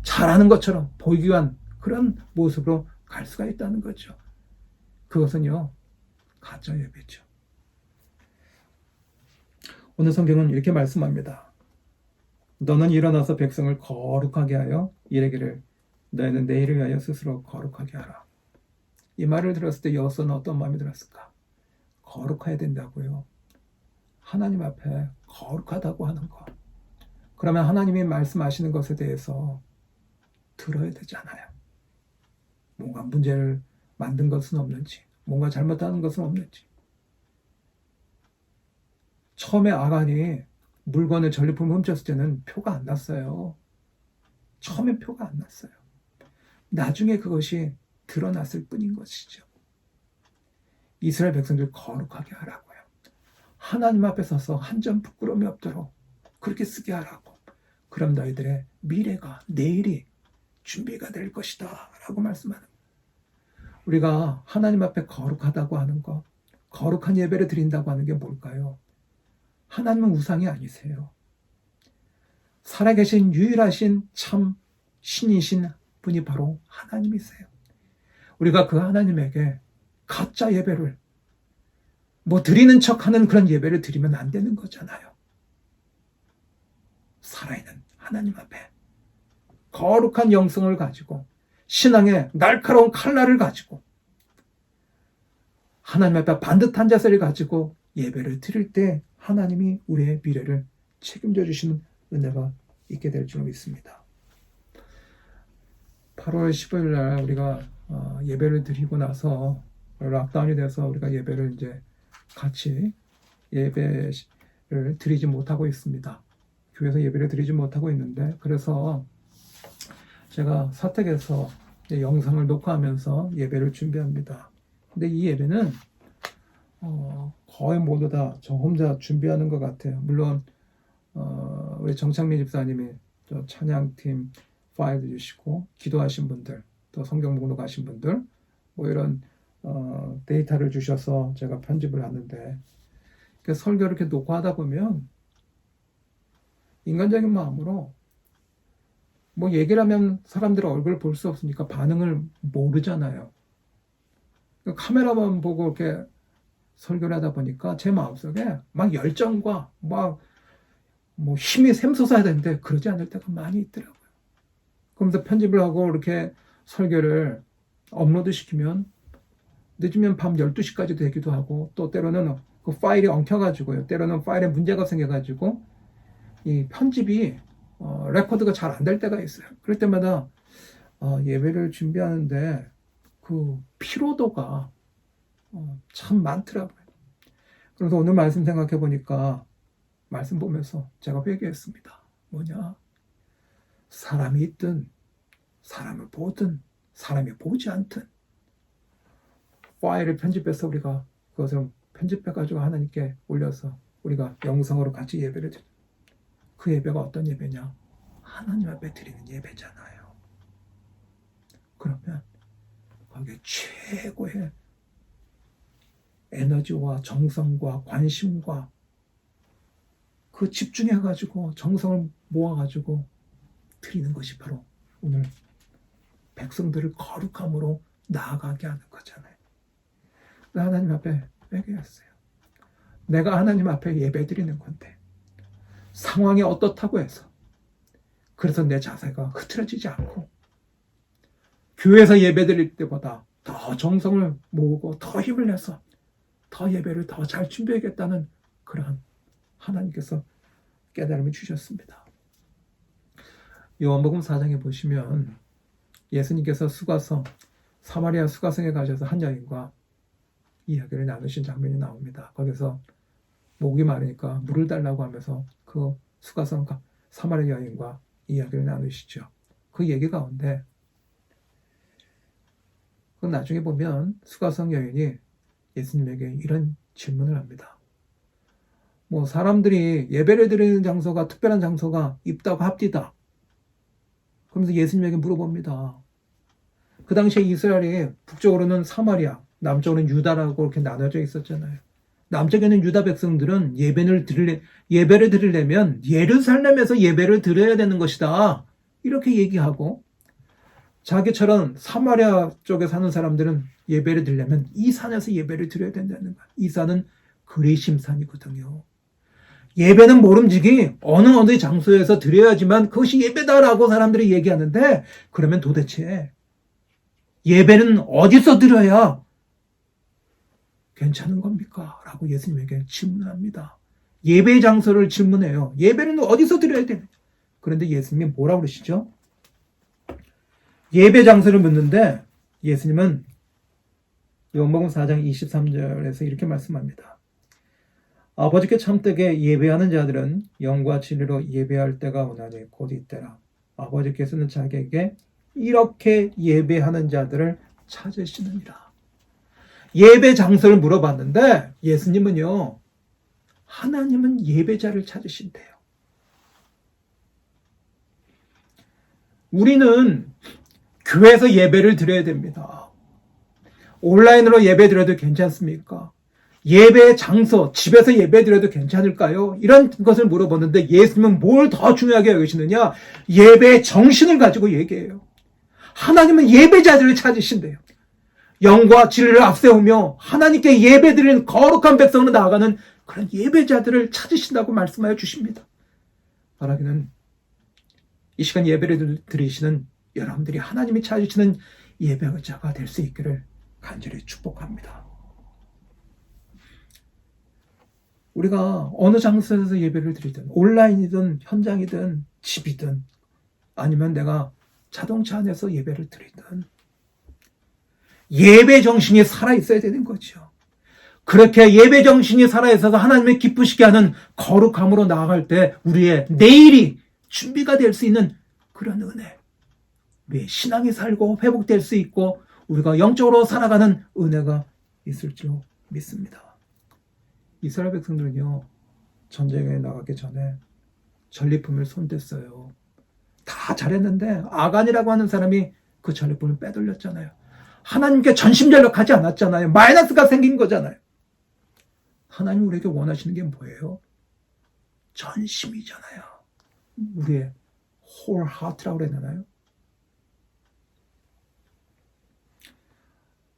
Speaker 1: 잘하는 것처럼 보이기 위한 그런 모습으로 갈 수가 있다는 거죠. 그것은요, 가짜 예배죠. 오늘 성경은 이렇게 말씀합니다. 너는 일어나서 백성을 거룩하게 하여 이르기를 너희는 내일을 위하여 스스로 거룩하게 하라. 이 말을 들었을 때 여호수아는 어떤 마음이 들었을까? 거룩해야 된다고요. 하나님 앞에 거룩하다고 하는 것. 그러면 하나님이 말씀하시는 것에 대해서 들어야 되잖아요. 뭔가 문제를 만든 것은 없는지, 뭔가 잘못하는 것은 없는지. 처음에 아간이 물건을 전리품을 훔쳤을 때는 표가 안 났어요. 처음에 표가 안 났어요. 나중에 그것이 드러났을 뿐인 것이죠. 이스라엘 백성들 거룩하게 하라고요. 하나님 앞에 서서 한 점 부끄러움이 없도록 그렇게 쓰게 하라고. 그럼 너희들의 미래가, 내일이 준비가 될 것이다 라고 말씀하는 거예요. 우리가 하나님 앞에 거룩하다고 하는 것, 거룩한 예배를 드린다고 하는 게 뭘까요? 하나님은 우상이 아니세요. 살아계신 유일하신 참 신이신 분이 바로 하나님이세요. 우리가 그 하나님에게 가짜 예배를 드리는 척하는 그런 예배를 드리면 안 되는 거잖아요. 살아있는 하나님 앞에 거룩한 영성을 가지고 신앙의 날카로운 칼날을 가지고 하나님 앞에 반듯한 자세를 가지고 예배를 드릴 때 하나님이 우리의 미래를 책임져 주시는 은혜가 있게 될 줄 믿습니다. 8월 15일 날 우리가 예배를 드리고 나서 락다운이 돼서 우리가 예배를 이제 같이 예배를 드리지 못하고 있습니다. 교회에서 예배를 드리지 못하고 있는데, 그래서 제가 사택에서 영상을 녹화하면서 예배를 준비합니다. 근데 이 예배는 거의 모두 다 저 혼자 준비하는 것 같아요. 물론 우리 정창민 집사님이 저 찬양팀 파일도 주시고 기도하신 분들, 또 성경 목록하신 분들, 뭐 이런 데이터를 주셔서 제가 편집을 하는데, 설교를 이렇게 녹화하다 보면 인간적인 마음으로 뭐 얘기를 하면 사람들의 얼굴을 볼 수 없으니까 반응을 모르잖아요. 카메라만 보고 이렇게 설교를 하다 보니까 제 마음속에 막 열정과 막 뭐 힘이 샘솟아야 되는데 그러지 않을 때가 많이 있더라고요. 그러면서 편집을 하고 이렇게 설교를 업로드 시키면 늦으면 밤 12시까지 되기도 하고, 또 때로는 그 파일이 엉켜가지고요. 때로는 파일에 문제가 생겨가지고 이 편집이 레코드가 잘 안 될 때가 있어요. 그럴 때마다 예배를 준비하는데 그 피로도가 참 많더라고요. 그래서 오늘 말씀 생각해 보니까 말씀 보면서 제가 회개했습니다. 뭐냐? 사람이 있든 사람을 보든 사람이 보지 않든 파일을 편집해서 우리가 그것을 편집해가지고 하나님께 올려서 우리가 영상으로 같이 예배를 드립니다. 그 예배가 어떤 예배냐? 하나님 앞에 드리는 예배잖아요. 그러면 거기에 최고의 에너지와 정성과 관심과 그 집중해가지고 정성을 모아가지고 드리는 것이 바로 오늘 백성들을 거룩함으로 나아가게 하는 거잖아요. 하나님 앞에 회개했어요. 내가 하나님 앞에 예배 드리는 건데 상황이 어떻다고 해서 그래서 내 자세가 흐트러지지 않고 교회에서 예배 드릴 때보다 더 정성을 모으고 더 힘을 내서 더 예배를 더 잘 준비하겠다는 그러한 하나님께서 깨달음을 주셨습니다. 요한복음 4장에 보시면 예수님께서 수가성, 사마리아 수가성에 가셔서 한 여인과 이야기를 나누신 장면이 나옵니다. 거기서 목이 마르니까 물을 달라고 하면서 그 수가성 사마리아 여인과 이야기를 나누시죠. 그 얘기 가운데 그 나중에 보면 수가성 여인이 예수님에게 이런 질문을 합니다. 뭐 사람들이 예배를 드리는 장소가 특별한 장소가 있다고 합디다. 그러면서 예수님에게 물어봅니다. 그 당시에 이스라엘이 북쪽으로는 사마리아, 남쪽으로는 유다라고 이렇게 나눠져 있었잖아요. 남쪽에 있는 유다 백성들은 예배를 드리려면 예루살렘에서 예배를 드려야 되는 것이다. 이렇게 얘기하고, 자기처럼 사마리아 쪽에 사는 사람들은 예배를 드리려면 이 산에서 예배를 드려야 된다는 거야. 이 산은 그리심산이거든요. 예배는 모름지기 어느 장소에서 드려야지만 그것이 예배다라고 사람들이 얘기하는데, 그러면 도대체 예배는 어디서 드려야 괜찮은 겁니까? 라고 예수님에게 질문합니다. 예배 장소를 질문해요. 예배는 어디서 드려야 되느냐? 그런데 예수님이 뭐라고 그러시죠? 예배 장소를 묻는데 예수님은 요한복음 4장 23절에서 이렇게 말씀합니다. 아버지께 참되게 예배하는 자들은 영과 진리로 예배할 때가 오나니 곧 이때라. 아버지께서는 자기에게 이렇게 예배하는 자들을 찾으시느니라. 예배 장소를 물어봤는데 예수님은요, 하나님은 예배자를 찾으신대요. 우리는 교회에서 예배를 드려야 됩니다. 온라인으로 예배 드려도 괜찮습니까? 예배 장소, 집에서 예배 드려도 괜찮을까요? 이런 것을 물어보는데 예수님은 뭘 더 중요하게 여기시느냐? 예배의 정신을 가지고 얘기해요. 하나님은 예배자들을 찾으신대요. 영과 진리를 앞세우며 하나님께 예배드리는 거룩한 백성으로 나아가는 그런 예배자들을 찾으신다고 말씀하여 주십니다. 바라기는 이 시간 예배를 드리시는 여러분들이 하나님이 찾으시는 예배자가 될 수 있기를 간절히 축복합니다. 우리가 어느 장소에서 예배를 드리든 온라인이든 현장이든 집이든 아니면 내가 자동차 안에서 예배를 드리든 예배 정신이 살아있어야 되는 거죠. 그렇게 예배 정신이 살아있어서 하나님을 기쁘시게 하는 거룩함으로 나아갈 때 우리의 내일이 준비가 될 수 있는 그런 은혜, 우리의 신앙이 살고 회복될 수 있고 우리가 영적으로 살아가는 은혜가 있을 줄 믿습니다. 이스라엘 백성들은요, 전쟁에 나가기 전에 전리품을 손댔어요. 다 잘했는데 아간이라고 하는 사람이 그 전리품을 빼돌렸잖아요. 하나님께 전심전력하지 않았잖아요. 마이너스가 생긴 거잖아요. 하나님 우리에게 원하시는 게 뭐예요? 전심이잖아요. 우리의 whole heart라고 그래야 되나요?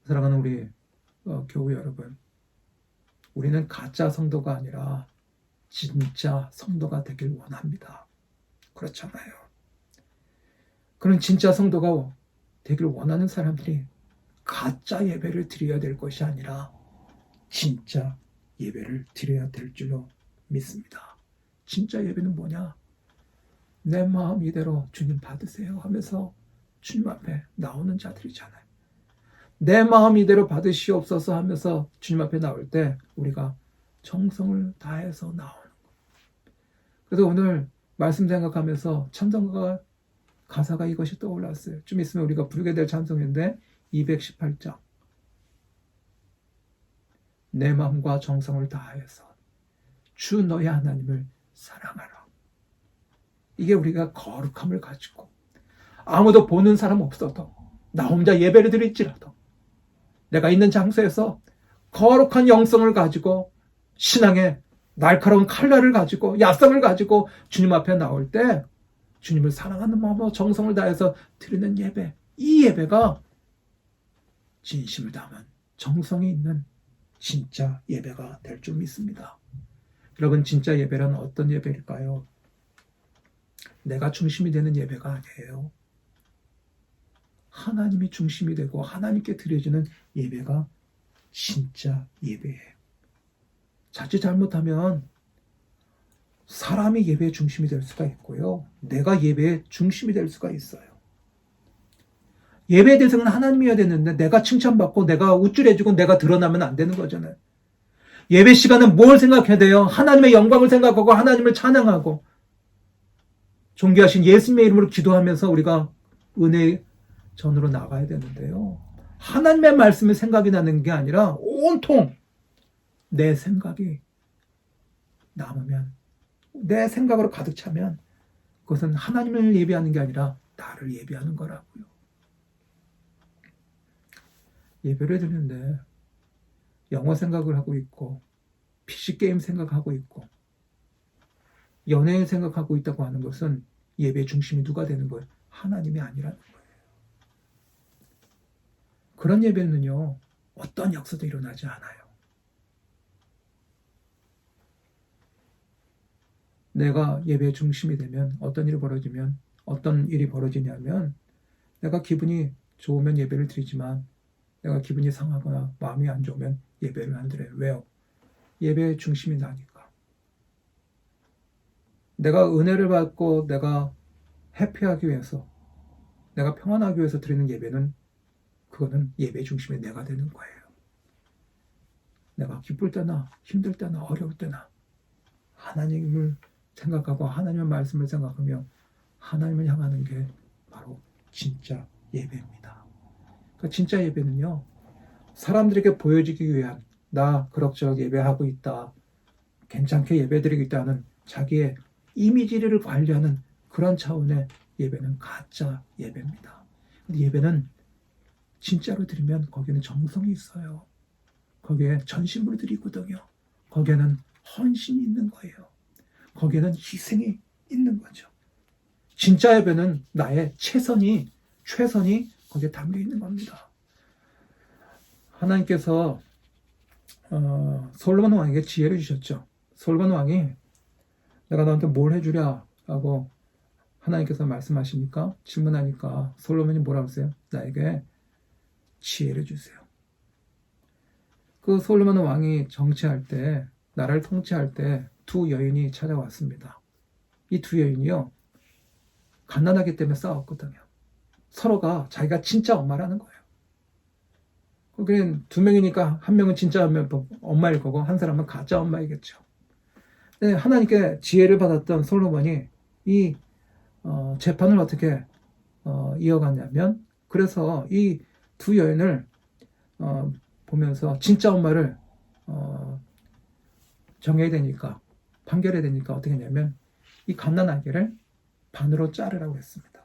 Speaker 1: 사랑하는 우리 교우 여러분, 우리는 가짜 성도가 아니라 진짜 성도가 되길 원합니다. 그렇잖아요. 그런 진짜 성도가 되길 원하는 사람들이 가짜 예배를 드려야 될 것이 아니라 진짜 예배를 드려야 될 줄로 믿습니다. 진짜 예배는 뭐냐? 내 마음 이대로 주님 받으세요 하면서 주님 앞에 나오는 자들이잖아요. 내 마음 이대로 받으시옵소서 하면서 주님 앞에 나올 때 우리가 정성을 다해서 나오는 거예요. 그래서 오늘 말씀 생각하면서 찬송가 가사가 이것이 떠올랐어요. 좀 있으면 우리가 부르게 될 찬송인데 218장, 내 마음과 정성을 다해서 주 너의 하나님을 사랑하라. 이게 우리가 거룩함을 가지고 아무도 보는 사람 없어도 나 혼자 예배를 드릴지라도 내가 있는 장소에서 거룩한 영성을 가지고 신앙의 날카로운 칼날을 가지고 야성을 가지고 주님 앞에 나올 때 주님을 사랑하는 마음으로 정성을 다해서 드리는 예배, 이 예배가 진심을 담은 정성이 있는 진짜 예배가 될 줄 믿습니다. 여러분, 진짜 예배란 어떤 예배일까요? 내가 중심이 되는 예배가 아니에요. 하나님이 중심이 되고 하나님께 드려지는 예배가 진짜 예배예요. 자칫 잘못하면 사람이 예배의 중심이 될 수가 있고요. 내가 예배의 중심이 될 수가 있어요. 예배의 대상은 하나님이어야 되는데 내가 칭찬받고 내가 우쭐해지고 내가 드러나면 안 되는 거잖아요. 예배 시간은 뭘 생각해야 돼요? 하나님의 영광을 생각하고 하나님을 찬양하고 존귀하신 예수님의 이름으로 기도하면서 우리가 은혜의 전으로 나가야 되는데요. 하나님의 말씀이 생각이 나는 게 아니라 온통 내 생각이 남으면, 내 생각으로 가득 차면 그것은 하나님을 예배하는 게 아니라 나를 예배하는 거라고요. 예배를 드리는데 영어 생각을 하고 있고 PC게임 생각하고 있고 연예인 생각하고 있다고 하는 것은 예배의 중심이 누가 되는 거예요? 하나님이 아니라는 거예요. 그런 예배는요, 어떤 역사도 일어나지 않아요. 내가 예배의 중심이 되면 어떤 일이 벌어지냐면 내가 기분이 좋으면 예배를 드리지만 내가 기분이 상하거나 마음이 안 좋으면 예배를 안 드려요. 왜요? 예배의 중심이 나니까. 내가 은혜를 받고 내가 해피하기 위해서, 내가 평안하기 위해서 드리는 예배는 그거는 예배의 중심이 내가 되는 거예요. 내가 기쁠 때나 힘들 때나 어려울 때나 하나님을 생각하고 하나님의 말씀을 생각하며 하나님을 향하는 게 바로 진짜 예배입니다. 그러니까 진짜 예배는요, 사람들에게 보여지기 위한 나 그럭저럭 예배하고 있다, 괜찮게 예배드리고 있다는 자기의 이미지를 관리하는 그런 차원의 예배는 가짜 예배입니다. 예배는 진짜로 드리면 거기에는 정성이 있어요. 거기에 전심으로 드리거든요. 거기에는 헌신이 있는 거예요. 거기에는 희생이 있는 거죠. 진짜 예배는 나의 최선이 거기에 담겨 있는 겁니다. 하나님께서 솔로몬 왕에게 지혜를 주셨죠. 솔로몬 왕이 내가 너한테 뭘 해주랴 하고 하나님께서 말씀하시니까 질문하니까 솔로몬이 뭐라고 했어요? 나에게 지혜를 주세요. 그 솔로몬 왕이 정치할 때, 나라를 통치할 때 두 여인이 찾아왔습니다. 이 두 여인이요, 갓난아기 때문에 싸웠거든요. 서로가 자기가 진짜 엄마라는 거예요. 그게 두 명이니까 한 명은 진짜 엄마일 거고 한 사람은 가짜 엄마이겠죠. 근데 하나님께 지혜를 받았던 솔로몬이 이 재판을 어떻게 이어갔냐면, 그래서 이 두 여인을 보면서 진짜 엄마를 정해야 되니까, 판결해야 되니까 어떻게 했냐면 이 갓난아기를 반으로 자르라고 했습니다.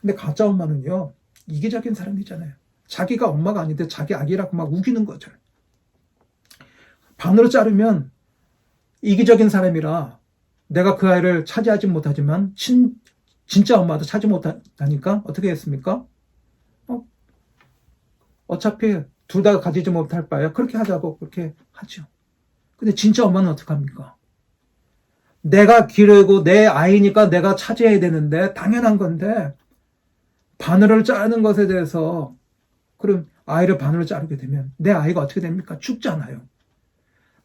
Speaker 1: 근데 가짜 엄마는요, 이기적인 사람이잖아요. 자기가 엄마가 아닌데 자기 아기라고 막 우기는 거죠. 반으로 자르면 이기적인 사람이라 내가 그 아이를 차지하지 못하지만 진짜 엄마도 차지 못하니까 어떻게 했습니까? 어차피 둘 다 가지지 못할 바에 그렇게 하자고 그렇게 하죠. 근데 진짜 엄마는 어떡합니까? 내가 기르고 내 아이니까 내가 차지해야 되는데 당연한 건데, 바늘을 자르는 것에 대해서, 그럼 아이를 바늘로 자르게 되면 내 아이가 어떻게 됩니까? 죽잖아요.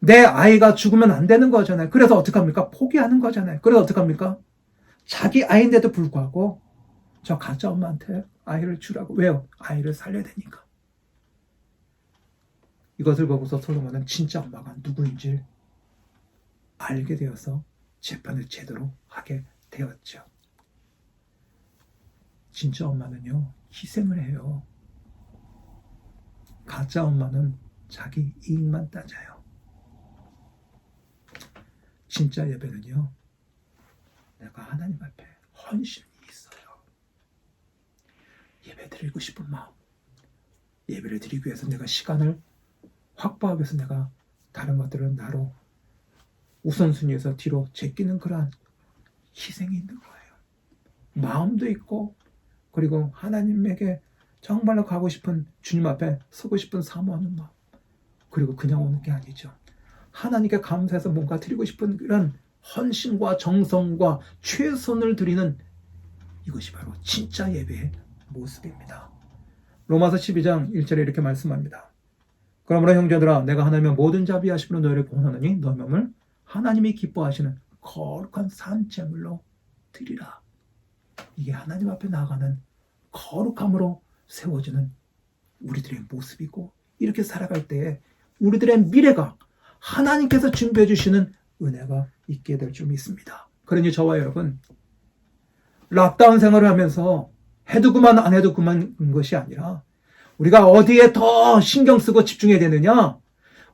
Speaker 1: 내 아이가 죽으면 안 되는 거잖아요. 그래서 어떡합니까? 포기하는 거잖아요. 그래서 어떡합니까? 자기 아이인데도 불구하고 저 가짜 엄마한테 아이를 주라고. 왜요? 아이를 살려야 되니까. 이것을 보고서 솔로몬은 진짜 엄마가 누구인지 알게 되어서 재판을 제대로 하게 되었죠. 진짜 엄마는요, 희생을 해요. 가짜 엄마는 자기 이익만 따져요. 진짜 예배는요, 내가 하나님 앞에 헌신이 있어요. 예배 드리고 싶은 마음, 예배를 드리기 위해서 내가 시간을 확보하기 위해서 내가 다른 것들은 나로 우선순위에서 뒤로 제끼는 그러한 희생이 있는 거예요. 마음도 있고, 그리고 하나님에게 정말로 가고 싶은, 주님 앞에 서고 싶은 사모하는 마음, 그리고 그냥 오는 게 아니죠. 하나님께 감사해서 뭔가 드리고 싶은 그런 헌신과 정성과 최선을 드리는, 이것이 바로 진짜 예배의 모습입니다. 로마서 12장 1절에 이렇게 말씀합니다. 그러므로 형제들아, 내가 하나님의 모든 자비하심으로 너희를 권하노니 너희 몸을 하나님이 기뻐하시는 거룩한 산제물로 드리라. 이게 하나님 앞에 나아가는 거룩함으로 세워지는 우리들의 모습이고, 이렇게 살아갈 때에 우리들의 미래가 하나님께서 준비해 주시는 은혜가 있게 될 줄 믿습니다. 그러니 저와 여러분, 락다운 생활을 하면서 해도 그만 안 해도 그만인 것이 아니라, 우리가 어디에 더 신경 쓰고 집중해야 되느냐?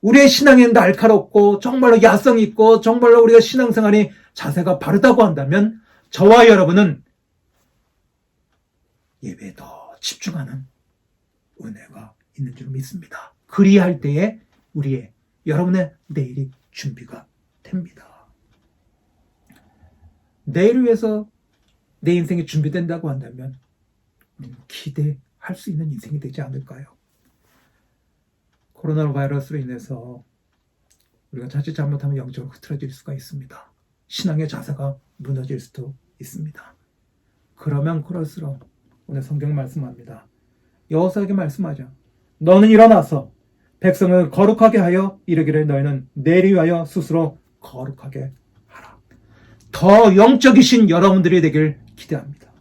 Speaker 1: 우리의 신앙이 날카롭고 정말로 야성 있고 정말로 우리가 신앙생활이 자세가 바르다고 한다면 저와 여러분은 예배에 더 집중하는 은혜가 있는 줄 믿습니다. 그리할 때에 우리의, 여러분의 내일이 준비가 됩니다. 내일을 위해서 내 인생이 준비된다고 한다면 우리는 기대할 수 있는 인생이 되지 않을까요? 코로나 바이러스로 인해서 우리가 자칫 잘못하면 영적으로 흐트러질 수가 있습니다. 신앙의 자세가 무너질 수도 있습니다. 그러면 그럴수록 오늘 성경 말씀합니다. 여호수아에게 말씀하죠. 너는 일어나서 백성을 거룩하게 하여 이르기를 너희는 내일 위하여 스스로 거룩하게 하라. 더 영적이신 여러분들이 되길 기대합니다.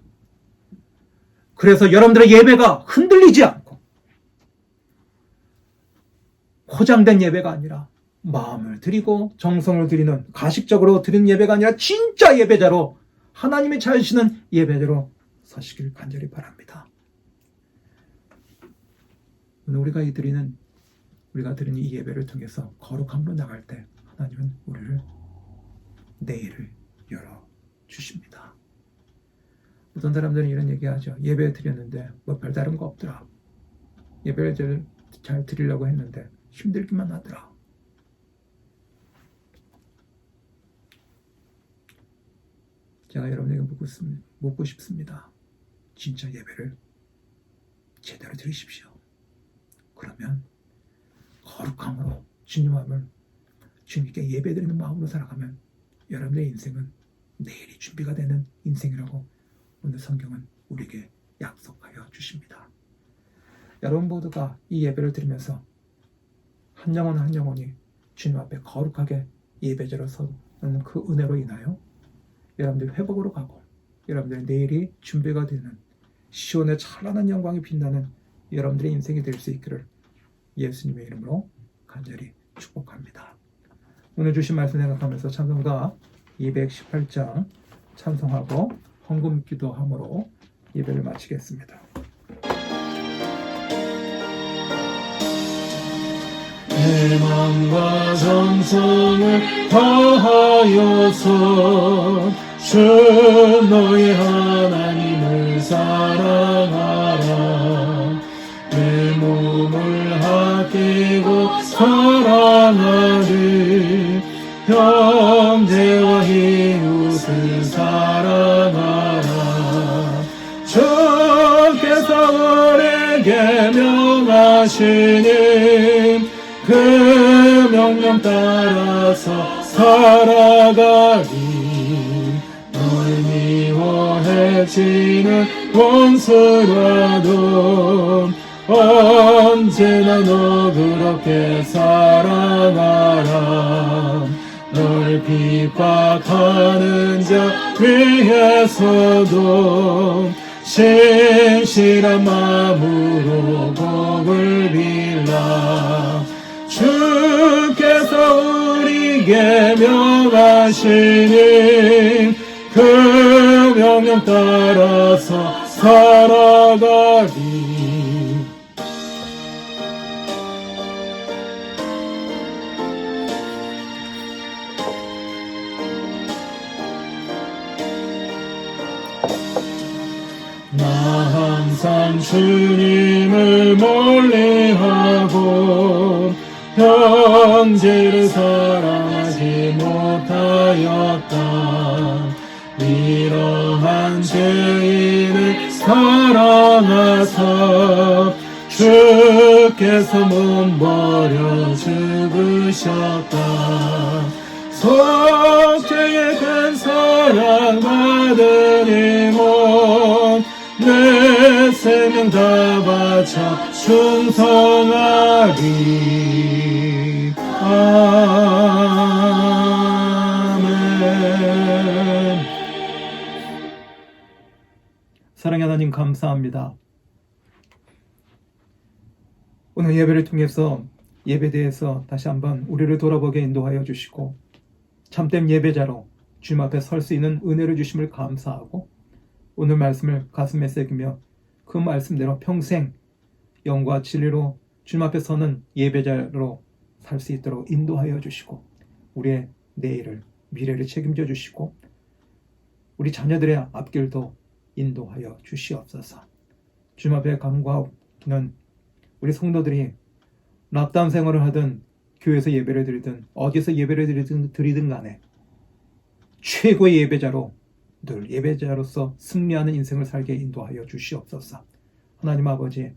Speaker 1: 그래서 여러분들의 예배가 흔들리지 않고 포장된 예배가 아니라 마음을 드리고 정성을 드리는, 가식적으로 드리는 예배가 아니라 진짜 예배자로, 하나님이 찾으시는 예배자로 서시길 간절히 바랍니다. 오늘 우리가 드리는 이 예배를 통해서 거룩함으로 나갈 때 하나님은 우리를, 내일을 열어주십니다. 어떤 사람들은 이런 얘기하죠. 예배 드렸는데 뭐 별다른 거 없더라. 예배를 잘 드리려고 했는데 힘들기만 하더라. 제가 여러분에게 묻고 싶습니다. 진짜 예배를 제대로 드리십시오. 그러면 거룩함으로 주님께 예배드리는 마음으로 살아가면 여러분의 인생은 내일이 준비가 되는 인생이라고 오늘 성경은 우리에게 약속하여 주십니다. 여러분 모두가 이 예배를 드리면서 한 영혼 한 영혼이 주님 앞에 거룩하게 예배자로 서는 그 은혜로 인하여 여러분들이 회복으로 가고 여러분들의 내일이 준비가 되는 시온의 찬란한 영광이 빛나는 여러분들의 인생이 될 수 있기를 예수님의 이름으로 간절히 축복합니다. 오늘 주신 말씀 생각하면서 찬송가 218장 찬송하고 헌금 기도함으로 예배를 마치겠습니다.
Speaker 6: 내 맘과 정성을 다하여서 주 너의 하나님을 사랑하라. 내 몸을 아끼고 사랑하리. 형제와 이웃을 사랑하라. 주께서 우리에게 명하시니 그 명령 따라서 살아가리. 널 미워해지는 원수라도 언제나 너 그렇게 사랑하라. 널 핍박하는 자 위에서도 신실한 마음으로 복을 빌라. 주께서 우리에게 명하시니 그 명령 따라서 살아가리. 나 항상 주님을 멀리하고 형제를 사랑하지 못하였다. 이러한 죄인을 사랑하사 주께서 못 버려 죽으셨다. 속죄의 큰 사랑 받으니 내 생명 다 바쳐 충성하리. 아멘.
Speaker 1: 사랑의 하나님 감사합니다. 오늘 예배를 통해서 예배에 대해서 다시 한번 우리를 돌아보게 인도하여 주시고 참된 예배자로 주님 앞에 설 수 있는 은혜를 주심을 감사하고 오늘 말씀을 가슴에 새기며 그 말씀대로 평생 영과 진리로 주님 앞에 서는 예배자로 살 수 있도록 인도하여 주시고 우리의 내일을 미래를 책임져 주시고 우리 자녀들의 앞길도 인도하여 주시옵소서. 주님 앞에 간구하는 우리 성도들이 락다운 생활을 하든 교회에서 예배를 드리든 어디서 예배를 드리든 간에 최고의 예배자로 늘 예배자로서 승리하는 인생을 살게 인도하여 주시옵소서. 하나님 아버지,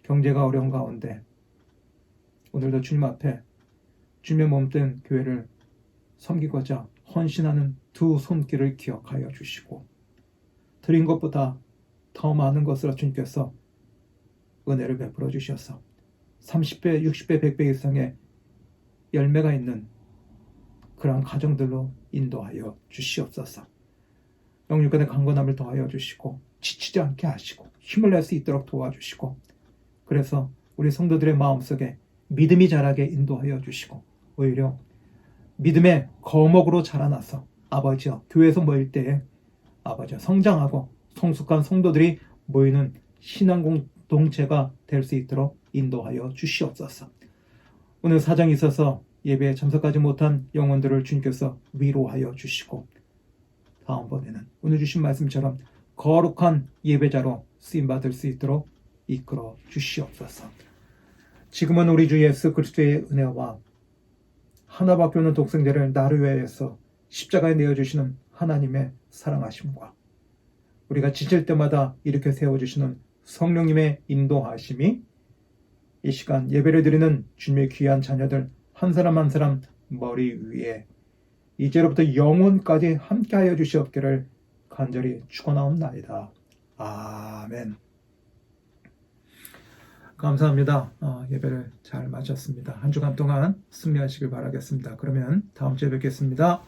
Speaker 1: 경제가 어려운 가운데 오늘도 주님 앞에 주님의 몸된 교회를 섬기고자 헌신하는 두 손길을 기억하여 주시고 드린 것보다 더 많은 것으로 주님께서 은혜를 베풀어 주셔서 30배, 60배, 100배 이상의 열매가 있는 그러한 가정들로 인도하여 주시옵소서. 영육간의 강건함을 더하여 주시고 지치지 않게 하시고 힘을 낼 수 있도록 도와주시고 그래서 우리 성도들의 마음속에 믿음이 자라게 인도하여 주시고 오히려 믿음의 거목으로 자라나서 아버지여 교회에서 모일 때에 아버지여 성장하고 성숙한 성도들이 모이는 신앙 공동체가 될 수 있도록 인도하여 주시옵소서. 오늘 사정이 있어서 예배에 참석하지 못한 영혼들을 주님께서 위로하여 주시고 다음번에는 오늘 주신 말씀처럼 거룩한 예배자로 쓰임받을 수 있도록 이끌어 주시옵소서. 지금은 우리 주 예수 그리스도의 은혜와 하나밖에 없는 독생자를 나를 위하여서 십자가에 내어주시는 하나님의 사랑하심과 우리가 지칠 때마다 이렇게 세워주시는 성령님의 인도하심이 이 시간 예배를 드리는 주님의 귀한 자녀들 한 사람 한 사람 머리 위에 이제로부터 영원까지 함께하여 주시옵기를 간절히 축원하옵나이다. 아멘. 감사합니다. 예배를 잘 마쳤습니다. 한 주간 동안 승리하시길 바라겠습니다. 그러면 다음 주에 뵙겠습니다.